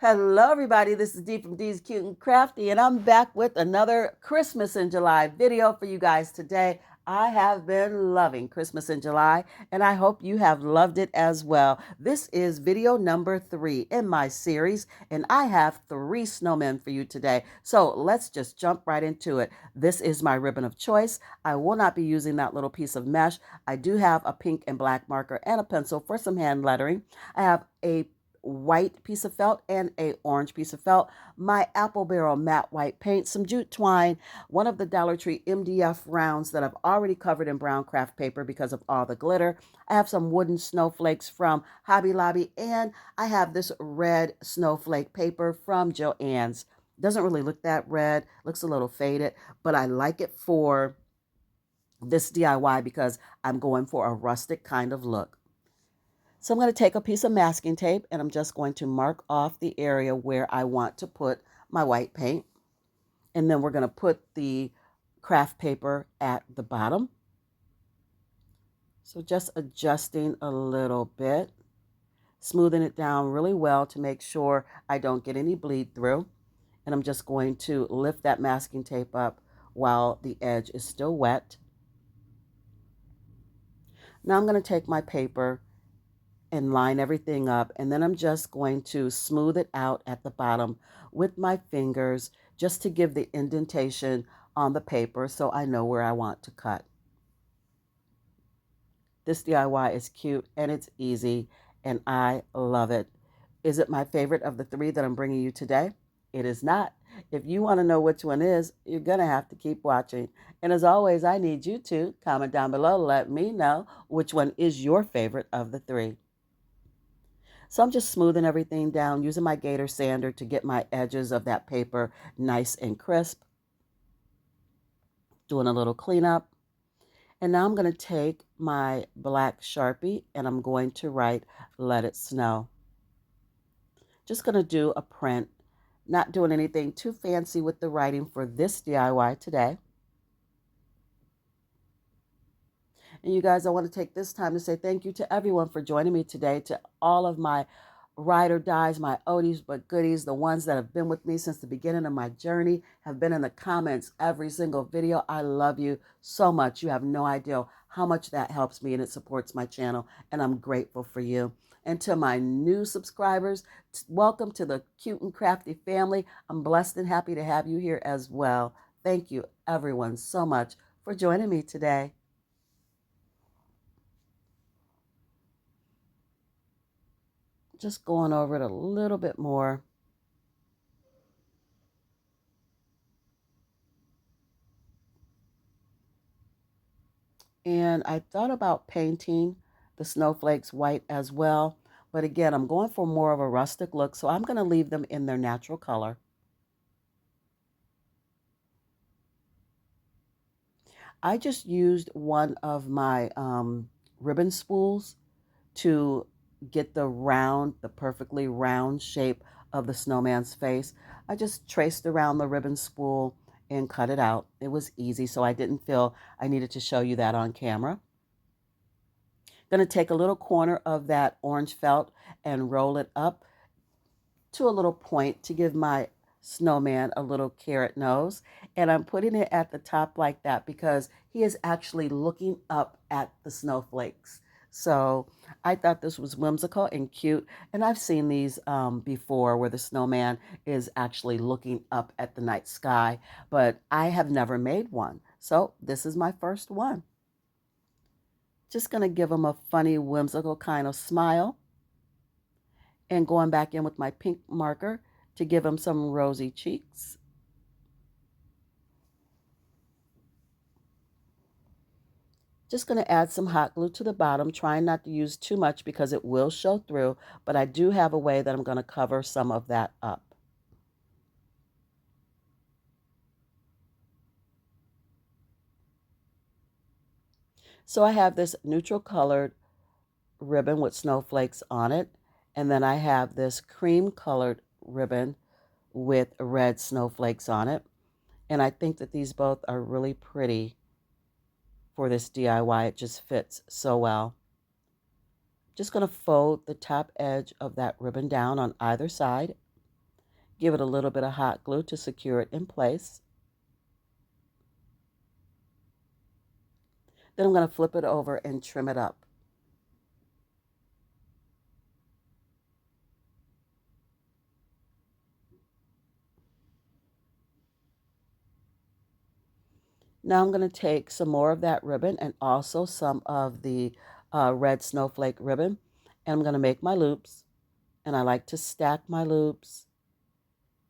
Hello, everybody. This is Dee from Dee's Cute and Crafty, and I'm back with another Christmas in July video for you guys today. I have been loving Christmas in July, and I hope you have loved it as well. This is video number 3 in my series, and I have 3 snowmen for you today. So let's just jump right into it. This is my ribbon of choice. I will not be using that little piece of mesh. I do have a pink and black marker and a pencil for some hand lettering. I have a white piece of felt and a orange piece of felt, my apple barrel matte white paint, some jute twine, one of the Dollar Tree MDF rounds that I've already covered in brown craft paper because of all the glitter. I have some wooden snowflakes from Hobby Lobby, and I have this red snowflake paper from Joann's. Doesn't really look that red, looks a little faded, but I like it for this DIY because I'm going for a rustic kind of look. So I'm going to take a piece of masking tape and I'm just going to mark off the area where I want to put my white paint. And then we're going to put the craft paper at the bottom. So just adjusting a little bit, smoothing it down really well to make sure I don't get any bleed through. And I'm just going to lift that masking tape up while the edge is still wet. Now I'm going to take my paper and line everything up, and then I'm just going to smooth it out at the bottom with my fingers just to give the indentation on the paper so I know where I want to cut. This DIY is cute and it's easy and I love it. Is it my favorite of the 3 that I'm bringing you today? It is not. If you want to know which one is, you're going to have to keep watching. And as always, I need you to comment down below, let me know which one is your favorite of the 3. So I'm just smoothing everything down using my gator sander to get my edges of that paper nice and crisp. Doing a little cleanup. And now I'm going to take my black Sharpie and I'm going to write "Let It Snow." Just going to do a print. Not doing anything too fancy with the writing for this DIY today. And you guys, I want to take this time to say thank you to everyone for joining me today, to all of my ride or dies, my oldies but goodies, the ones that have been with me since the beginning of my journey, have been in the comments every single video. I love you so much. You have no idea how much that helps me and it supports my channel, and I'm grateful for you. And to my new subscribers, welcome to the Cute and Crafty family. I'm blessed and happy to have you here as well. Thank you, everyone, so much for joining me today. Just going over it a little bit more. And I thought about painting the snowflakes white as well. But again, I'm going for more of a rustic look, so I'm going to leave them in their natural color. I just used one of my ribbon spools to get the perfectly round shape of the snowman's face. I just traced around the ribbon spool and cut it out. It was easy, so I didn't feel I needed to show you that on camera. Going to take a little corner of that orange felt and roll it up to a little point to give my snowman a little carrot nose. And I'm putting it at the top like that because he is actually looking up at the snowflakes. So I thought this was whimsical and cute. And I've seen these before where the snowman is actually looking up at the night sky, but I have never made one. So this is my first one. Just going to give him a funny, whimsical kind of smile. And going back in with my pink marker to give him some rosy cheeks. Just going to add some hot glue to the bottom, trying not to use too much because it will show through, but I do have a way that I'm going to cover some of that up. So I have this neutral colored ribbon with snowflakes on it, and then I have this cream colored ribbon with red snowflakes on it. And I think that these both are really pretty for this DIY. It just fits so well. Just going to fold the top edge of that ribbon down on either side. Give it a little bit of hot glue to secure it in place. Then I'm going to flip it over and trim it up. Now I'm going to take some more of that ribbon and also some of the red snowflake ribbon, and I'm going to make my loops. And I like to stack my loops,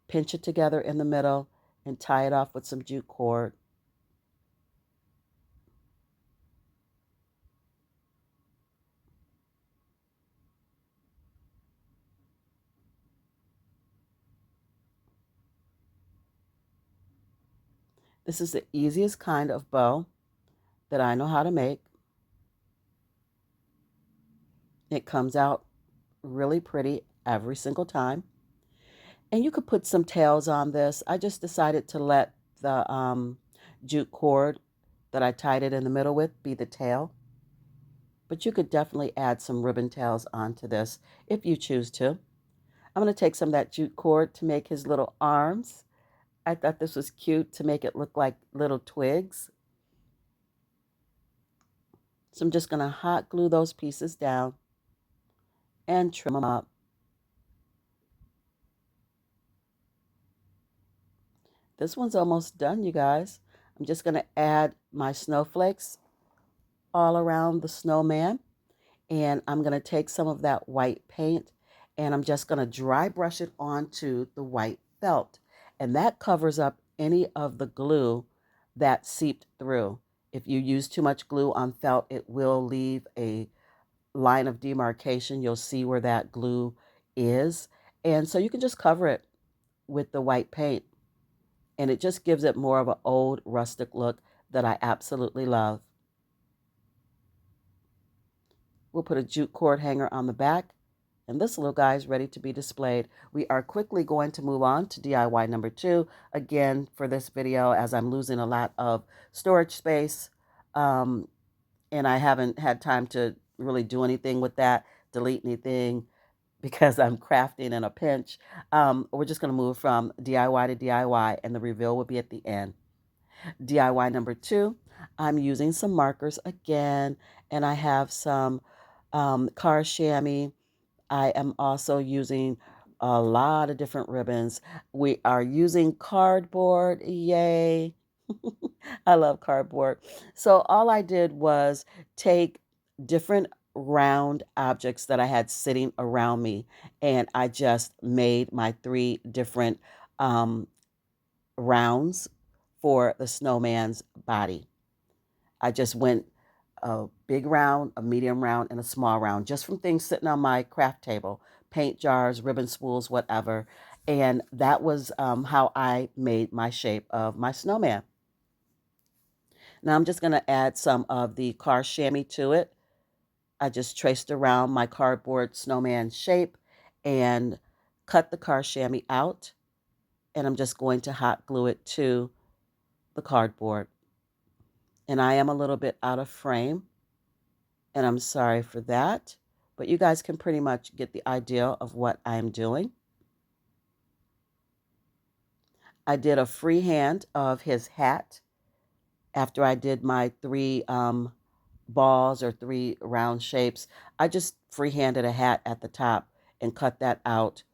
pinch it together in the middle, and tie it off with some jute cord. This is the easiest kind of bow that I know how to make. It comes out really pretty every single time. And you could put some tails on this. I just decided to let the jute cord that I tied it in the middle with be the tail. But you could definitely add some ribbon tails onto this if you choose to. I'm going to take some of that jute cord to make his little arms. I thought this was cute to make it look like little twigs. So I'm just going to hot glue those pieces down and trim them up. This one's almost done, you guys. I'm just going to add my snowflakes all around the snowman. And I'm going to take some of that white paint and I'm just going to dry brush it onto the white felt. And that covers up any of the glue that seeped through. If you use too much glue on felt, it will leave a line of demarcation. You'll see where that glue is. And so you can just cover it with the white paint. And it just gives it more of an old rustic look that I absolutely love. We'll put a jute cord hanger on the back, and this little guy is ready to be displayed. We are quickly going to move on to DIY number 2. Again, for this video, as I'm losing a lot of storage space, and I haven't had time to really do anything with that, delete anything, because I'm crafting in a pinch. We're just going to move from DIY to DIY, and the reveal will be at the end. DIY number 2, I'm using some markers again, and I have some car chamois. I am also using a lot of different ribbons. We are using cardboard. Yay. I love cardboard. So all I did was take different round objects that I had sitting around me, and I just made my 3 different rounds for the snowman's body. I just went a big round, a medium round, and a small round, just from things sitting on my craft table, paint jars, ribbon spools, whatever. And that was how I made my shape of my snowman. Now I'm just going to add some of the car chamois to it. I just traced around my cardboard snowman shape and cut the car chamois out. And I'm just going to hot glue it to the cardboard. And I am a little bit out of frame, and I'm sorry for that, but you guys can pretty much get the idea of what I'm doing. I did a freehand of his hat after I did my 3 balls or 3 round shapes. I just freehanded a hat at the top and cut that out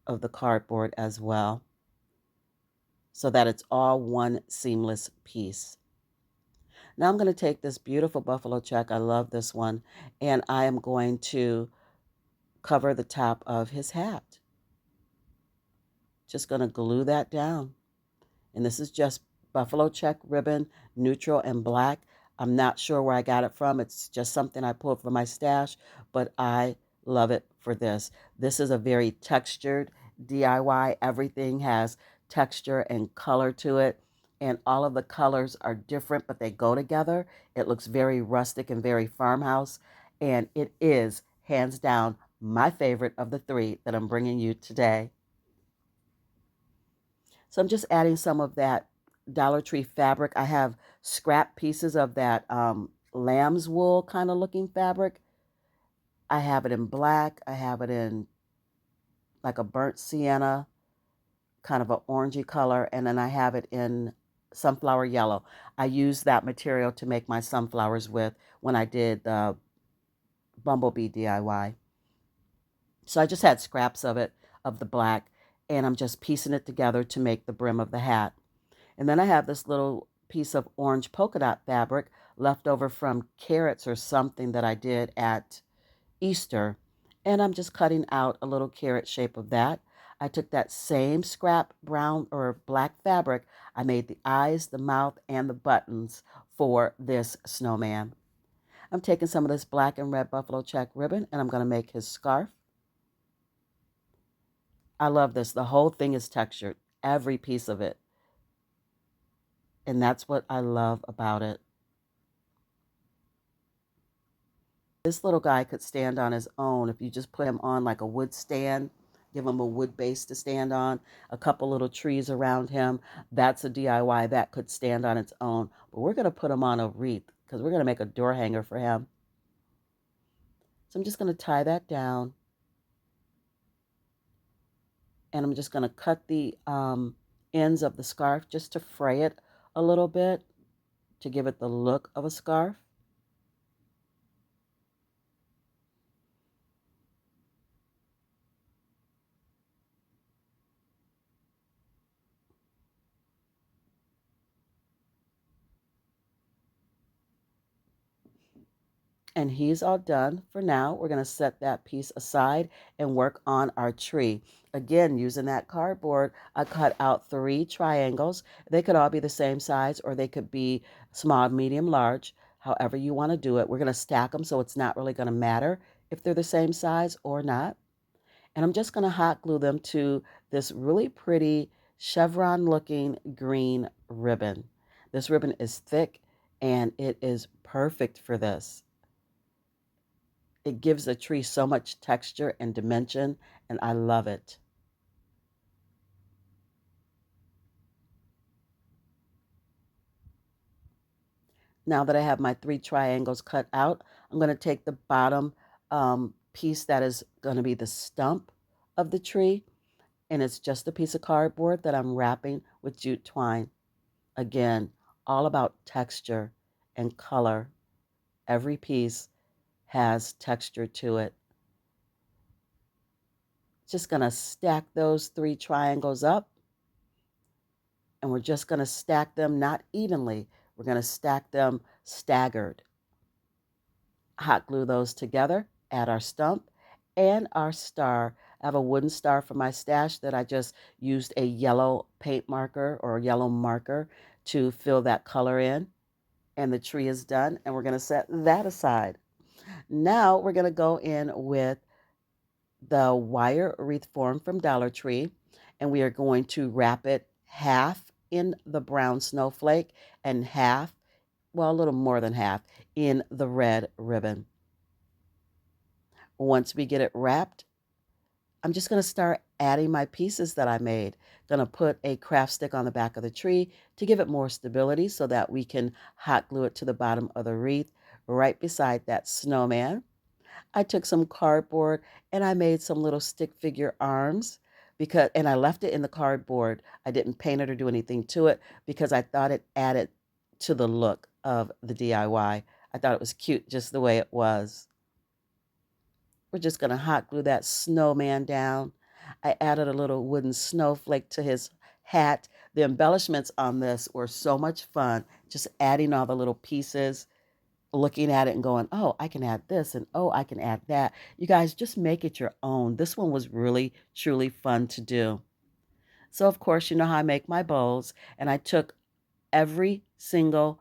of the cardboard as well, so that it's all one seamless piece. Now I'm going to take this beautiful buffalo check. I love this one. And I am going to cover the top of his hat. Just going to glue that down. And this is just buffalo check ribbon, neutral and black. I'm not sure where I got it from. It's just something I pulled from my stash, but I love it for this. This is a very textured DIY. Everything has texture and color to it. And all of the colors are different, but they go together. It looks very rustic and very farmhouse. And it is, hands down, my favorite of the 3 that I'm bringing you today. So I'm just adding some of that Dollar Tree fabric. I have scrap pieces of that lamb's wool kind of looking fabric. I have it in black. I have it in like a burnt sienna, kind of an orangey color, and then I have it in sunflower yellow. I used that material to make my sunflowers with when I did the bumblebee DIY. So I just had scraps of it, of the black, and I'm just piecing it together to make the brim of the hat. And then I have this little piece of orange polka dot fabric left over from carrots or something that I did at Easter. And I'm just cutting out a little carrot shape of that. I took that same scrap brown or black fabric. I made the eyes, the mouth, and the buttons for this snowman. I'm taking some of this black and red buffalo check ribbon and I'm going to make his scarf. I love this. The whole thing is textured, every piece of it. And that's what I love about it. This little guy could stand on his own if you just put him on like a wood stand, give him a wood base to stand on, a couple little trees around him. That's a DIY that could stand on its own. But we're going to put him on a wreath because we're going to make a door hanger for him. So I'm just going to tie that down. And I'm just going to cut the ends of the scarf just to fray it a little bit to give it the look of a scarf. And he's all done for now. We're going to set that piece aside and work on our tree. Again, using that cardboard, I cut out 3 triangles. They could all be the same size or they could be small, medium, large, however you want to do it. We're going to stack them so it's not really going to matter if they're the same size or not. And I'm just going to hot glue them to this really pretty chevron looking green ribbon. This ribbon is thick and it is perfect for this. It gives the tree so much texture and dimension, and I love it. Now that I have my 3 triangles cut out, I'm going to take the bottom piece that is going to be the stump of the tree, and it's just a piece of cardboard that I'm wrapping with jute twine. Again, all about texture and color. Every piece has texture to it. Just going to stack those 3 triangles up. And we're just going to stack them not evenly. We're going to stack them staggered. Hot glue those together, add our stump and our star. I have a wooden star from my stash that I just used a yellow paint marker or yellow marker to fill that color in. And the tree is done, and we're going to set that aside. Now we're going to go in with the wire wreath form from Dollar Tree, and we are going to wrap it half in the brown snowflake and half, well, a little more than half, in the red ribbon. Once we get it wrapped, I'm just going to start adding my pieces that I made. Going to put a craft stick on the back of the tree to give it more stability so that we can hot glue it to the bottom of the wreath right beside that snowman. I took some cardboard and I made some little stick figure arms and I left it in the cardboard. I didn't paint it or do anything to it because I thought it added to the look of the DIY. I thought it was cute just the way it was. We're just going to hot glue that snowman down. I added a little wooden snowflake to his hat. The embellishments on this were so much fun, just adding all the little pieces, looking at it and going, oh, I can add this and oh, I can add that. You guys just make it your own. This one was really, truly fun to do. So, of course, you know how I make my bows. And I took every single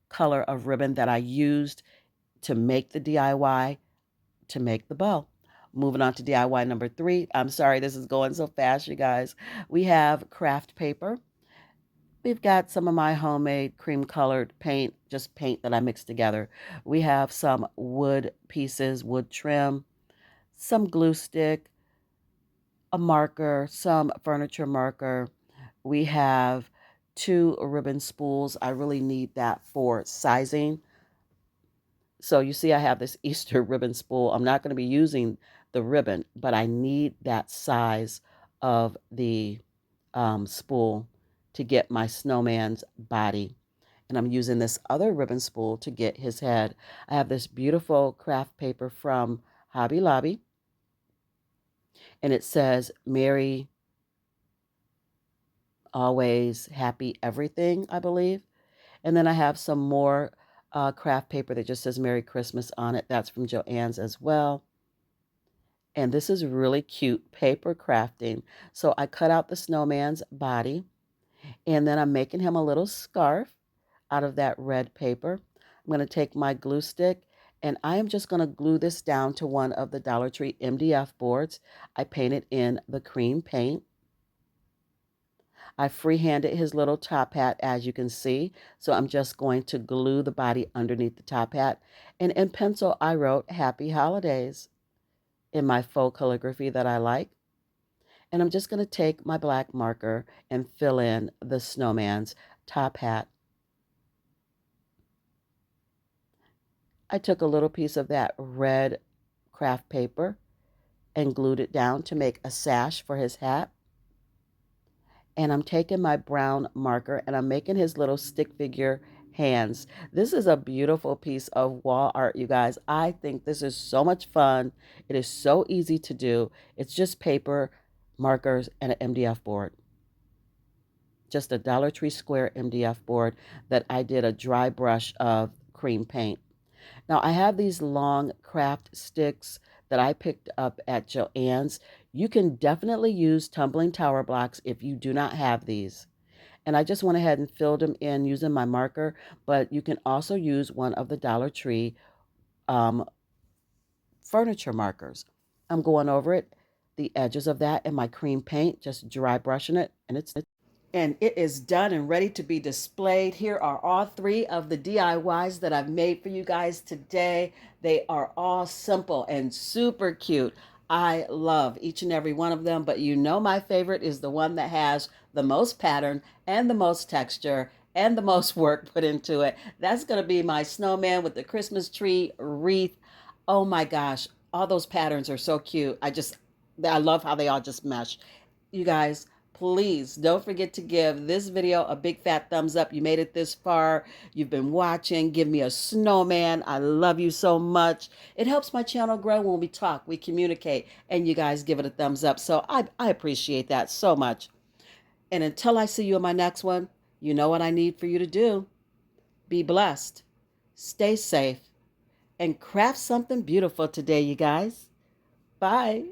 color of ribbon that I used to make the DIY to make the bow. Moving on to DIY number 3. I'm sorry, this is going so fast, you guys. We have craft paper. We've got some of my homemade cream colored paint, just paint that I mixed together. We have some wood pieces, wood trim, some glue stick, a marker, some furniture marker. We have 2 ribbon spools. I really need that for sizing. So you see I have this Easter ribbon spool. I'm not going to be using the ribbon, but I need that size of the spool to get my snowman's body. And I'm using this other ribbon spool to get his head. I have this beautiful craft paper from Hobby Lobby, and it says Merry Always Happy Everything, I believe. And then I have some more craft paper that just says Merry Christmas on it. That's from Joann's as well. And this is really cute paper crafting. So I cut out the snowman's body, and then I'm making him a little scarf out of that red paper. I'm going to take my glue stick, and I am just going to glue this down to one of the Dollar Tree MDF boards. I painted in the cream paint. I freehanded his little top hat, as you can see. So I'm just going to glue the body underneath the top hat. And in pencil, I wrote Happy Holidays in my faux calligraphy that I like. And I'm just going to take my black marker and fill in the snowman's top hat. I took a little piece of that red craft paper and glued it down to make a sash for his hat. And I'm taking my brown marker and I'm making his little stick figure hands. This is a beautiful piece of wall art, you guys. I think this is so much fun. It is so easy to do. It's just paper, markers, and an MDF board. Just a Dollar Tree Square MDF board that I did a dry brush of cream paint. Now I have these long craft sticks that I picked up at Joann's. You can definitely use tumbling tower blocks if you do not have these. And I just went ahead and filled them in using my marker, but you can also use one of the Dollar Tree furniture markers. I'm going over it, the edges of that in my cream paint, just dry brushing it, and it is done and ready to be displayed. Here are all three of the DIYs that I've made for you guys today. They are all simple and super cute. I love each and every one of them, but you know my favorite is the one that has the most pattern and the most texture and the most work put into it. That's going to be my snowman with the Christmas tree wreath. Oh my gosh, all those patterns are so cute. I love how they all just mesh. You guys, please don't forget to give this video a big fat thumbs up. You made it this far. You've been watching. Give me a snowman. I love you so much. It helps my channel grow when we talk, we communicate, and you guys give it a thumbs up. So I appreciate that so much. And until I see you in my next one, you know what I need for you to do. Be blessed. Stay safe. And craft something beautiful today, you guys. Bye.